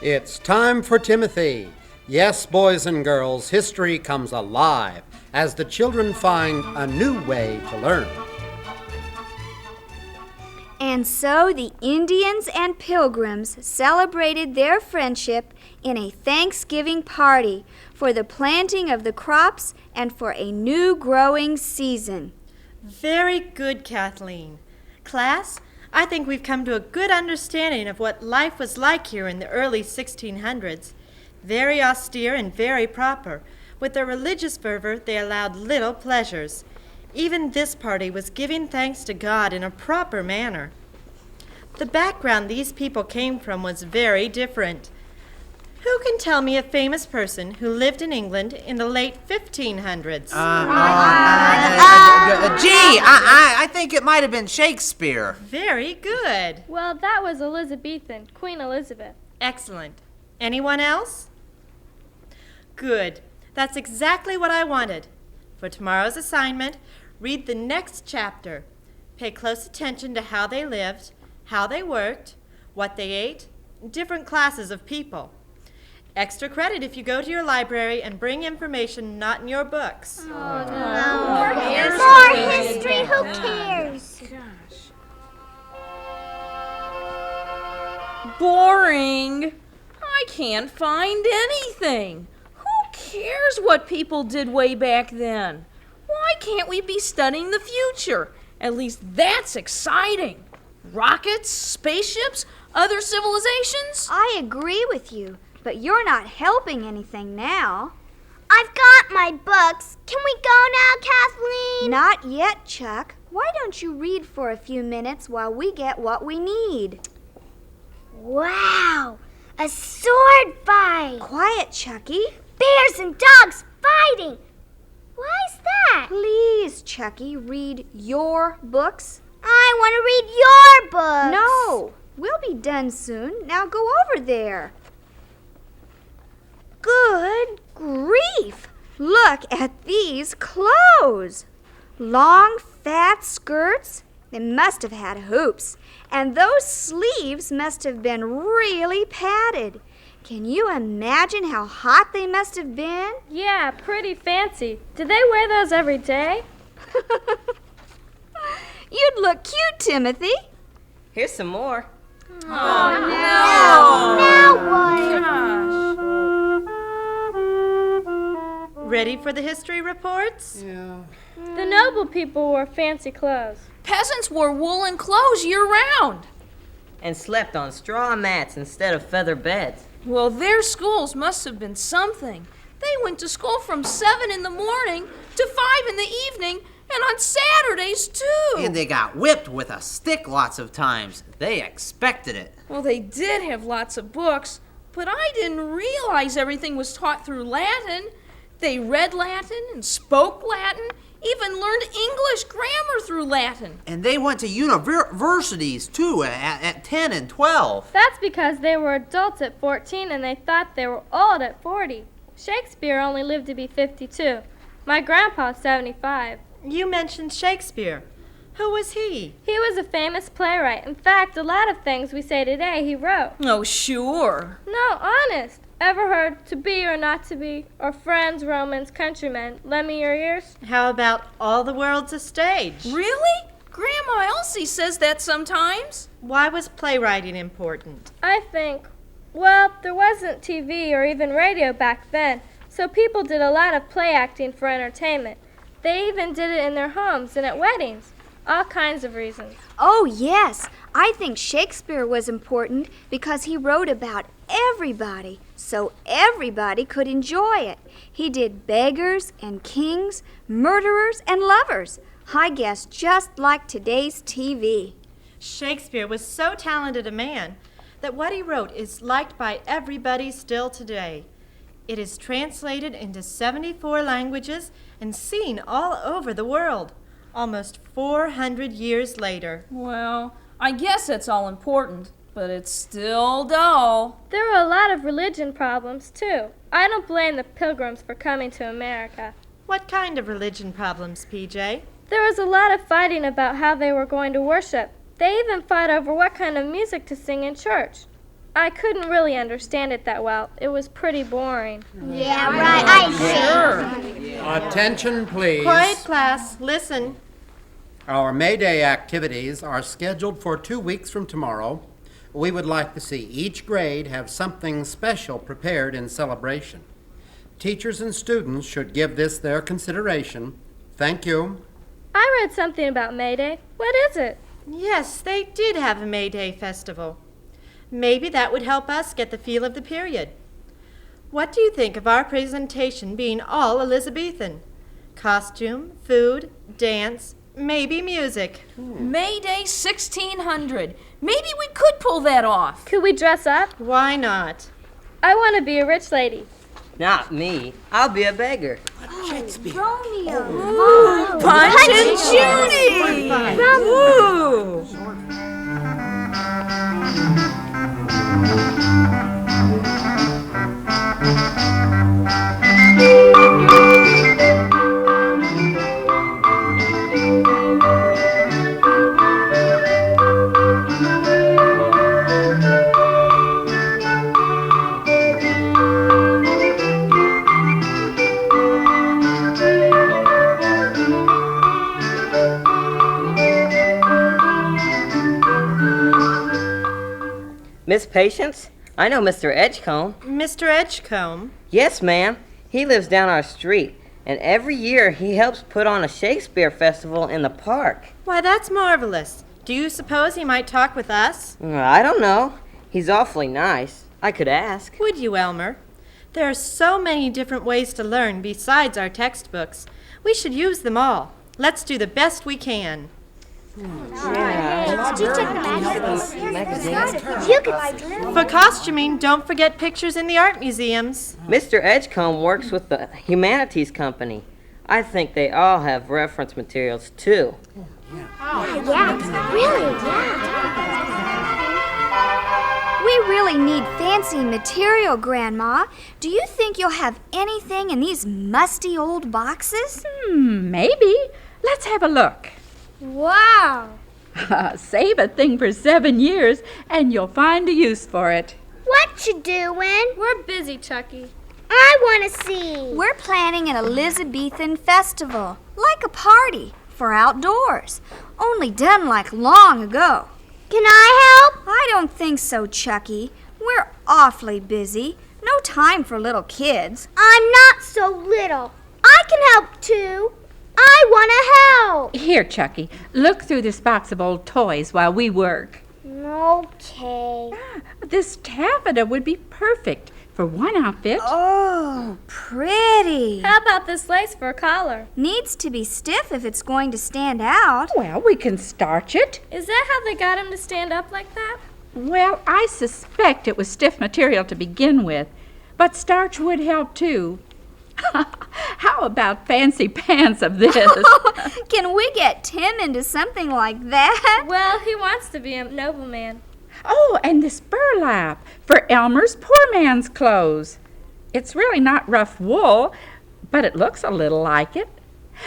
It's time for Timothy. Yes, boys and girls, history comes alive as the children find a new way to learn. And so the Indians and Pilgrims celebrated their friendship in a Thanksgiving party for the planting of the crops and for a new growing season. Very good, Kathleen. Class, I think we've come to a good understanding of what life was like here in the early 1600s. Very austere and very proper. With their religious fervor, they allowed little pleasures. Even this party was giving thanks to God in a proper manner. The background these people came from was very different. Who can tell me a famous person who lived in England in the late 1500s? I think it might have been Shakespeare. Very good. Well, that was Elizabethan, Queen Elizabeth. Excellent. Anyone else? Good. That's exactly what I wanted. For tomorrow's assignment, read the next chapter. Pay close attention to how they lived, how they worked, what they ate, different classes of people. Extra credit if you go to your library and bring information not in your books. More history, who cares? Boring. I can't find anything. Who cares what people did way back then? Why can't we be studying the future? At least that's exciting. Rockets, spaceships, other civilizations? I agree with you, but you're not helping anything now. I've got my books. Can we go now, Kathleen? Not yet, Chuck. Why don't you read for a few minutes while we get what we need? Wow, a sword fight. Quiet, Chucky. Bears and dogs fighting. Why's that? Please, Chucky, read your books. I want to read your books. No, we'll be done soon. Now go over there. Good grief! Look at these clothes. Long, fat skirts. They must have had hoops. And those sleeves must have been really padded. Can you imagine how hot they must have been? Yeah, pretty fancy. Do they wear those every day? You'd look cute, Timothy. Here's some more. Now what? Ready for the history reports? Yeah. The noble people wore fancy clothes. Peasants wore woolen clothes year-round. And slept on straw mats instead of feather beds. Well, their schools must have been something. They went to school from 7 in the morning to 5 in the evening, and on Saturdays, too. And they got whipped with a stick lots of times. They expected it. Well, they did have lots of books, but I didn't realize everything was taught through Latin. They read Latin and spoke Latin, even learned English grammar through Latin. And they went to universities, too, at 10 and 12. That's because they were adults at 14 and they thought they were old at 40. Shakespeare only lived to be 52. My grandpa's 75. You mentioned Shakespeare. Who was he? He was a famous playwright. In fact, a lot of things we say today he wrote. Oh, sure. No, honest. Ever heard To Be or Not to Be, or Friends, Romans, Countrymen, Lend Me Your Ears? How about All the World's a Stage? Really? Grandma Elsie says that sometimes. Why was playwriting important? I think, well, there wasn't TV or even radio back then, so people did a lot of play acting for entertainment. They even did it in their homes and at weddings. All kinds of reasons. Oh, yes. I think Shakespeare was important because he wrote about everybody, so everybody could enjoy it. He did beggars and kings, murderers and lovers. I guess just like today's TV. Shakespeare was so talented a man that what he wrote is liked by everybody still today. It is translated into 74 languages and seen all over the world, almost 400 years later. Well, I guess that's all important, but it's still dull. There were a lot of religion problems, too. I don't blame the Pilgrims for coming to America. What kind of religion problems, PJ? There was a lot of fighting about how they were going to worship. They even fought over what kind of music to sing in church. I couldn't really understand it that well. It was pretty boring. Yeah, right. I agree. Attention, please. Quiet, class. Listen. Our May Day activities are scheduled for 2 weeks from tomorrow. We would like to see each grade have something special prepared in celebration. Teachers and students should give this their consideration. Thank you. I read something about May Day. What is it? Yes, they did have a May Day festival. Maybe that would help us get the feel of the period. What do you think of our presentation being all Elizabethan? Costume, food, dance, maybe music. May Day 1600. Maybe we could pull that off. Could we dress up? Why not? I want to be a rich lady. Not me. I'll be a beggar. Romeo. Punch and Judy! Ooh. Miss Patience? I know Mr. Edgecombe. Mr. Edgecombe? Yes, ma'am. He lives down our street, and every year he helps put on a Shakespeare festival in the park. Why, that's marvelous. Do you suppose he might talk with us? I don't know. He's awfully nice. I could ask. Would you, Elmer? There are so many different ways to learn besides our textbooks. We should use them all. Let's do the best we can. Did you check the magazine? You could. For costuming, don't forget pictures in the art museums. Mr. Edgecombe works with the Humanities Company. I think they all have reference materials, too. Yeah, really, yeah. We really need fancy material, Grandma. Do you think you'll have anything in these musty old boxes? Maybe. Let's have a look. Wow. Save a thing for 7 years, and you'll find a use for it. What you doing? We're busy, Chucky. I want to see. We're planning an Elizabethan festival, like a party, for outdoors, only done like long ago. Can I help? I don't think so, Chucky. We're awfully busy. No time for little kids. I'm not so little. I can help too. I want to help. Here, Chucky, look through this box of old toys while we work. Okay. This taffeta would be perfect for one outfit. Oh, pretty. How about this lace for a collar? Needs to be stiff if it's going to stand out. Well, we can starch it. Is that how they got him to stand up like that? Well, I suspect it was stiff material to begin with, but starch would help too. How about fancy pants of this? Can we get Tim into something like that? Well, he wants to be a nobleman. Oh, and this burlap for Elmer's poor man's clothes. It's really not rough wool, but it looks a little like it.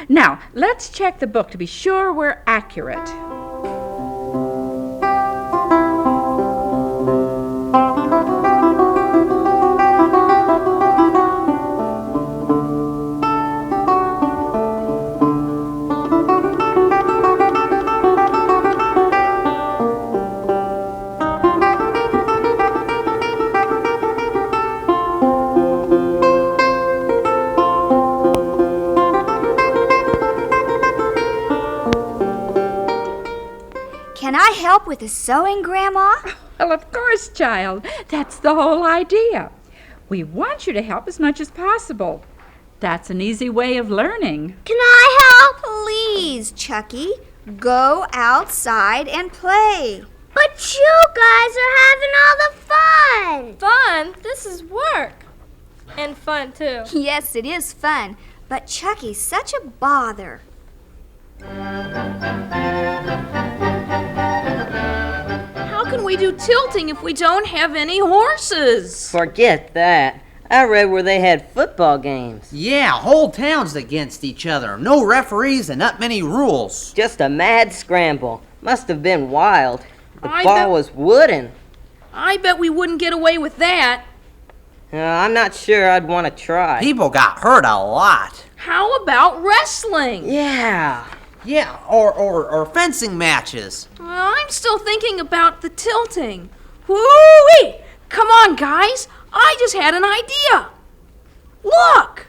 Now, let's check the book to be sure we're accurate. Can I help with the sewing, Grandma? Well, of course, child. That's the whole idea. We want you to help as much as possible. That's an easy way of learning. Can I help? Please, Chucky, go outside and play. But you guys are having all the fun. Fun? This is work. And fun, too. Yes, it is fun, but Chucky's such a bother. How can we do tilting if we don't have any horses? Forget that. I read where they had football games. Yeah, whole towns against each other. No referees and not many rules. Just a mad scramble. Must have been wild. The I ball bet- was wooden. I bet we wouldn't get away with that. I'm not sure I'd want to try. People got hurt a lot. How about wrestling? Yeah. Yeah, or fencing matches. Well, I'm still thinking about the tilting. Woo-wee! Come on, guys. I just had an idea. Look!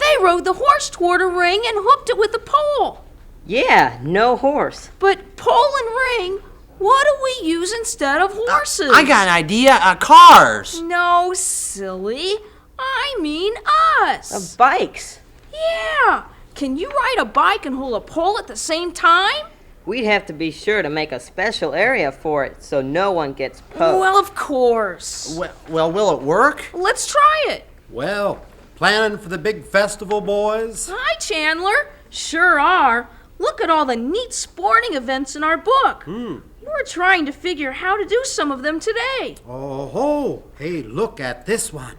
They rode the horse toward a ring and hooked it with a pole. Yeah, no horse. But pole and ring, what do we use instead of horses? I got an idea. Cars. No, silly. I mean us. Bikes. Yeah. Can you ride a bike and hold a pole at the same time? We'd have to be sure to make a special area for it so no one gets poked. Well, of course. Well, will it work? Let's try it. Well, planning for the big festival, boys? Hi, Chandler. Sure are. Look at all the neat sporting events in our book. We're trying to figure how to do some of them today. Oh, hey, look at this one.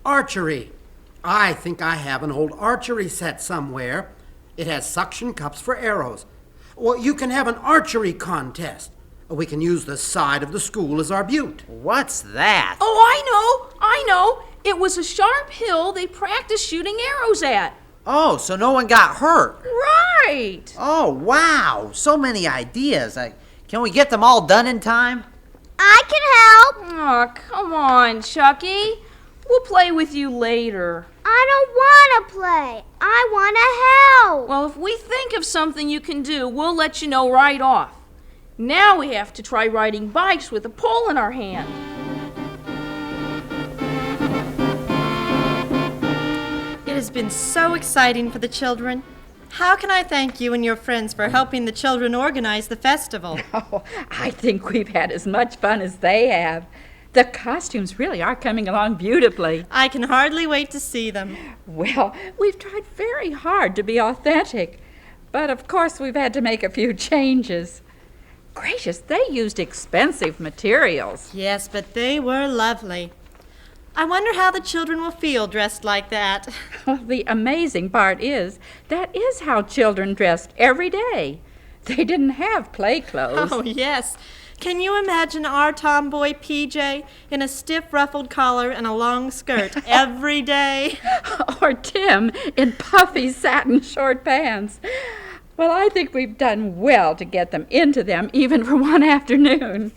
Archery. I think I have an old archery set somewhere. It has suction cups for arrows. Well, you can have an archery contest. We can use the side of the school as our butte. What's that? Oh, I know. It was a sharp hill they practiced shooting arrows at. Oh, so no one got hurt. Right. Oh, wow. So many ideas. Can we get them all done in time? I can help. Oh, come on, Chucky. We'll play with you later. I don't want to play. I want to help. Well, if we think of something you can do, we'll let you know right off. Now we have to try riding bikes with a pole in our hand. It has been so exciting for the children. How can I thank you and your friends for helping the children organize the festival? Oh, I think we've had as much fun as they have. The costumes really are coming along beautifully. I can hardly wait to see them. Well, we've tried very hard to be authentic, but of course we've had to make a few changes. Gracious, they used expensive materials. Yes, but they were lovely. I wonder how the children will feel dressed like that. Well, the amazing part is that is how children dressed every day. They didn't have play clothes. Oh, yes. Can you imagine our tomboy PJ in a stiff ruffled collar and a long skirt every day? Or Tim in puffy satin short pants. Well, I think we've done well to get them into them even for one afternoon.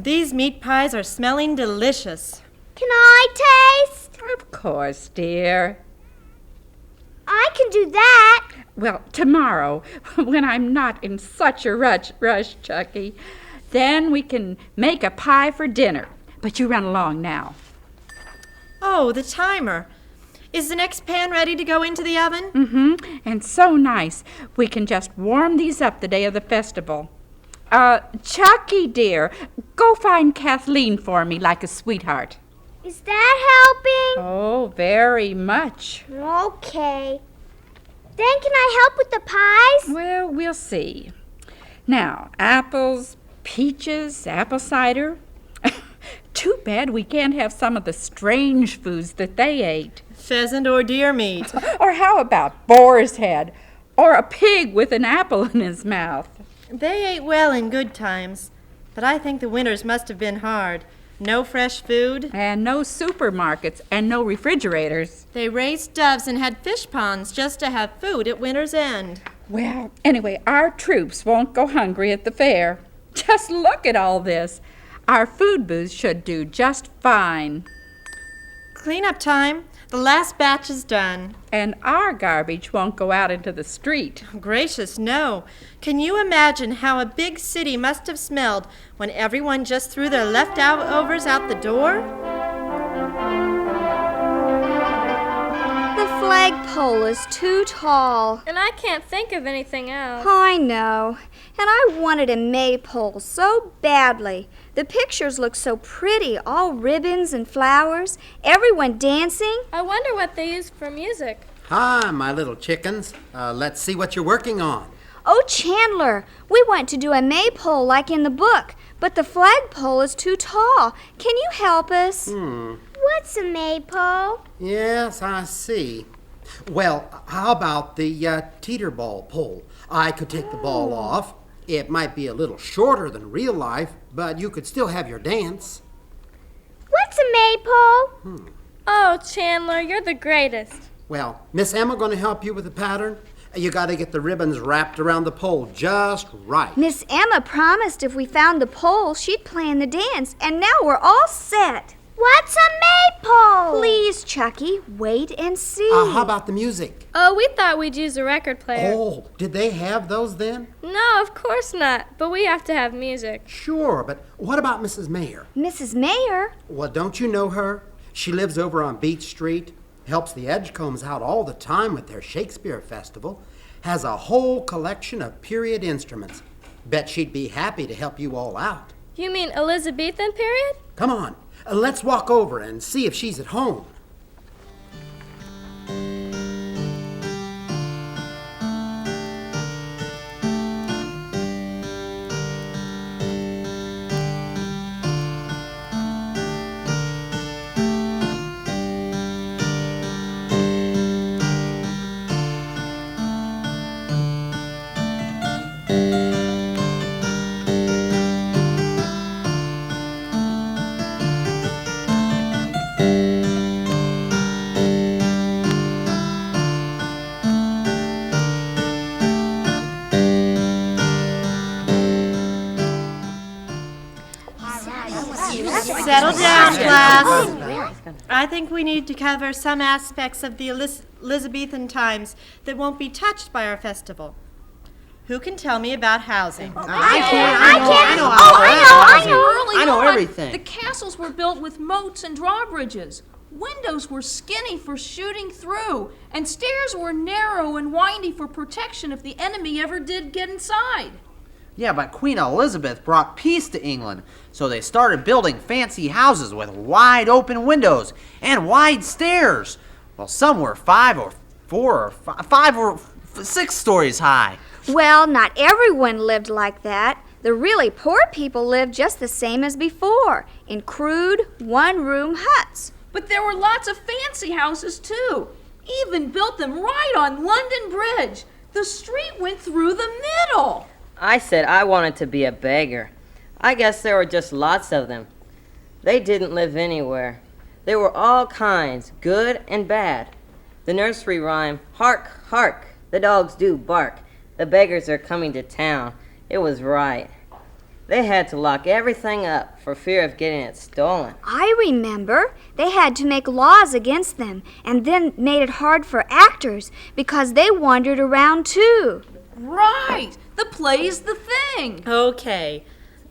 These meat pies are smelling delicious. Can I taste? Of course, dear. I can do that. Well, tomorrow, when I'm not in such a rush, Chucky, then we can make a pie for dinner. But you run along now. Oh, the timer. Is the next pan ready to go into the oven? Mm-hmm. And so nice. We can just warm these up the day of the festival. Chucky, dear, go find Kathleen for me like a sweetheart. Is that helping? Oh, very much. Okay. Then can I help with the pies? Well, we'll see. Now, apples, peaches, apple cider. Too bad we can't have some of the strange foods that they ate. Pheasant or deer meat. Or how about boar's head? Or a pig with an apple in his mouth? They ate well in good times, but I think the winters must have been hard. No fresh food. And no supermarkets and no refrigerators. They raised doves and had fish ponds just to have food at winter's end. Well, anyway, our troops won't go hungry at the fair. Just look at all this. Our food booths should do just fine. Cleanup time. The last batch is done. And our garbage won't go out into the street. Gracious, no. Can you imagine how a big city must have smelled when everyone just threw their leftovers out the door? The flagpole is too tall. And I can't think of anything else. I know. And I wanted a maypole so badly. The pictures look so pretty, all ribbons and flowers, everyone dancing. I wonder what they use for music. Hi, my little chickens. Let's see what you're working on. Oh, Chandler, we want to do a maypole like in the book, but the flagpole is too tall. Can you help us? What's a maypole? Yes, I see. Well, how about the teeter ball pole? I could take the ball off. It might be a little shorter than real life, but you could still have your dance. What's a maypole? Oh, Chandler, you're the greatest. Well, Miss Emma going to help you with the pattern? You got to get the ribbons wrapped around the pole just right. Miss Emma promised if we found the pole, she'd plan the dance, and now we're all set. What's a maypole? Please, Chucky, wait and see. How about the music? Oh, we thought we'd use a record player. Oh, did they have those then? No, of course not. But we have to have music. Sure, but what about Mrs. Mayer? Mrs. Mayer? Well, don't you know her? She lives over on Beach Street, helps the Edgecombs out all the time with their Shakespeare Festival, has a whole collection of period instruments. Bet she'd be happy to help you all out. You mean Elizabethan period? Come on, let's walk over and see if she's at home. Settle down, class. I think we need to cover some aspects of the Elizabethan times that won't be touched by our festival. Who can tell me about housing? I know everything. The castles were built with moats and drawbridges. Windows were skinny for shooting through, and stairs were narrow and windy for protection if the enemy ever did get inside. Yeah, but Queen Elizabeth brought peace to England, so they started building fancy houses with wide open windows and wide stairs. Well, some were 5 or 6 stories high. Well, not everyone lived like that. The really poor people lived just the same as before, in crude, one-room huts. But there were lots of fancy houses, too. Even built them right on London Bridge. The street went through the middle. I said I wanted to be a beggar. I guess there were just lots of them. They didn't live anywhere. They were all kinds, good and bad. The nursery rhyme, "Hark, hark, the dogs do bark. The beggars are coming to town." It was right. They had to lock everything up for fear of getting it stolen. I remember. They had to make laws against them, and then made it hard for actors because they wandered around too. Right. The play's the thing. Okay.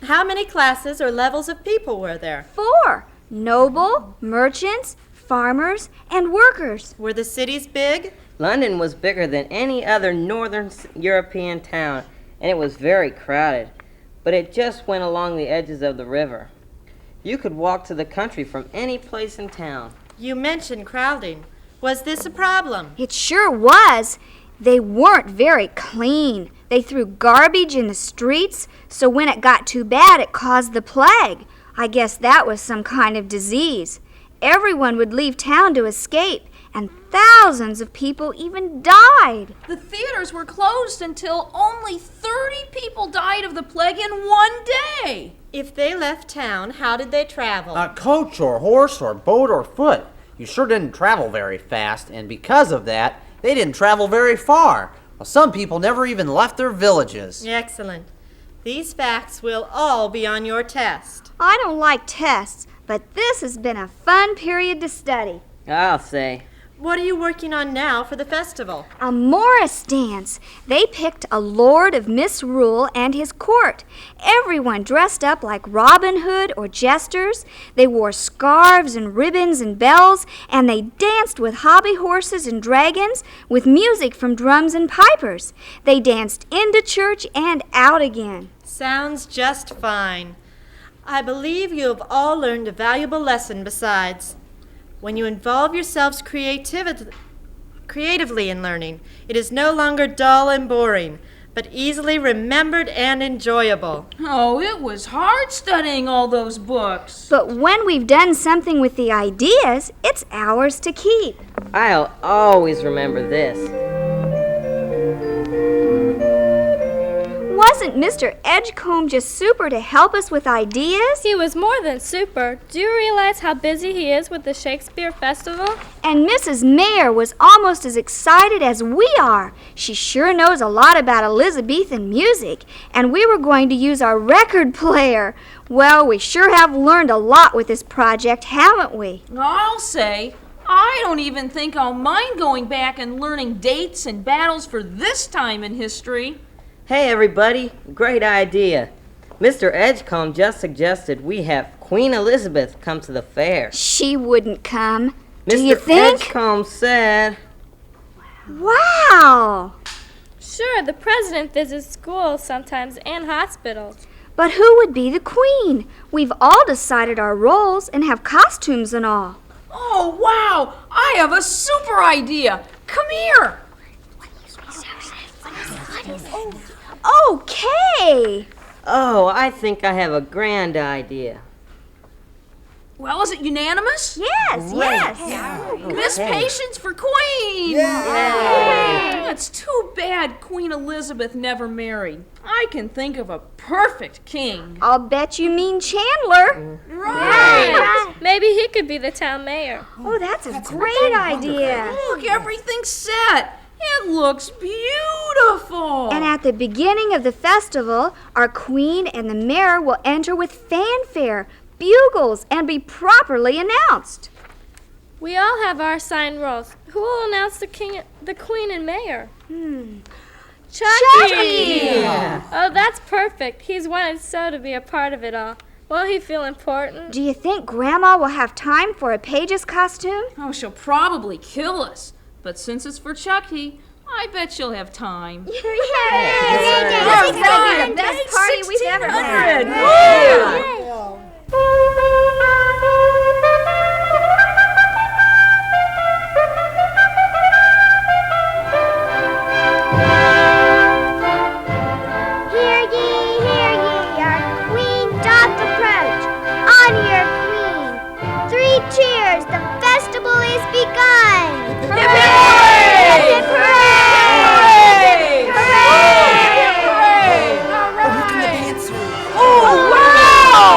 How many classes or levels of people were there? 4. Noble, merchants, farmers, and workers. Were the cities big? London was bigger than any other northern European town, and it was very crowded. But it just went along the edges of the river. You could walk to the country from any place in town. You mentioned crowding. Was this a problem? It sure was. They weren't very clean. They threw garbage in the streets, so when it got too bad, it caused the plague. I guess that was some kind of disease. Everyone would leave town to escape, and thousands of people even died. The theaters were closed until only 30 people died of the plague in one day. If they left town, how did they travel? Coach or horse or boat or foot. You sure didn't travel very fast, and because of that, they didn't travel very far. Well, some people never even left their villages. Excellent. These facts will all be on your test. I don't like tests, but this has been a fun period to study. I'll say. What are you working on now for the festival? A Morris dance. They picked a lord of Misrule and his court. Everyone dressed up like Robin Hood or jesters. They wore scarves and ribbons and bells, and they danced with hobby horses and dragons, with music from drums and pipers. They danced into church and out again. Sounds just fine. I believe you have all learned a valuable lesson besides. When you involve yourselves creatively in learning, it is no longer dull and boring, but easily remembered and enjoyable. Oh, it was hard studying all those books. But when we've done something with the ideas, it's ours to keep. I'll always remember this. wasn't Mr. Edgecombe just super to help us with ideas? He was more than super. Do you realize how busy he is with the Shakespeare Festival? And Mrs. Mayer was almost as excited as we are. She sure knows a lot about Elizabethan music, and we were going to use our record player. Well, we sure have learned a lot with this project, haven't we? I'll say, I don't even think I'll mind going back and learning dates and battles for this time in history. Hey, everybody, great idea. Mr. Edgecombe just suggested we have Queen Elizabeth come to the fair. She wouldn't come. Do Mr. you think? Edgecombe said... Wow! Sure, the president visits schools sometimes and hospitals. But who would be the queen? We've all decided our roles and have costumes and all. Oh, wow! I have a super idea! Come here! Okay! Oh, I think I have a grand idea. Well, is it unanimous? Yes, yes. Miss Okay. Patience for Queen! Yay. It's too bad Queen Elizabeth never married. I can think of a perfect king. I'll bet you mean Chandler. Right! Maybe he could be the town mayor. Oh, that's a great idea. Look, everything's set. It looks beautiful. And at the beginning of the festival, our queen and the mayor will enter with fanfare, bugles, and be properly announced. We all have our assigned roles. Who will announce the king, the queen, and mayor? Chucky! Oh, that's perfect. He's wanted so to be a part of it all. Won't he feel important? Do you think Grandma will have time for a page's costume? Oh, she'll probably kill us. But since it's for Chucky, I bet she'll have time. This is the best party we've ever had. Hear ye, our queen doth approach. On your queen. 3 cheers, the festival is begun. Hooray! Hooray! Oh, wow!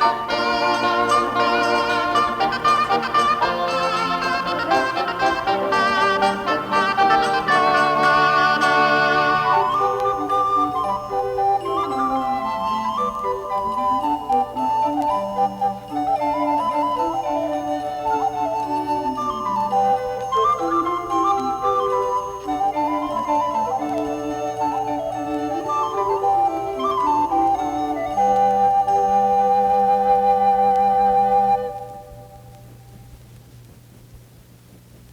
Bye.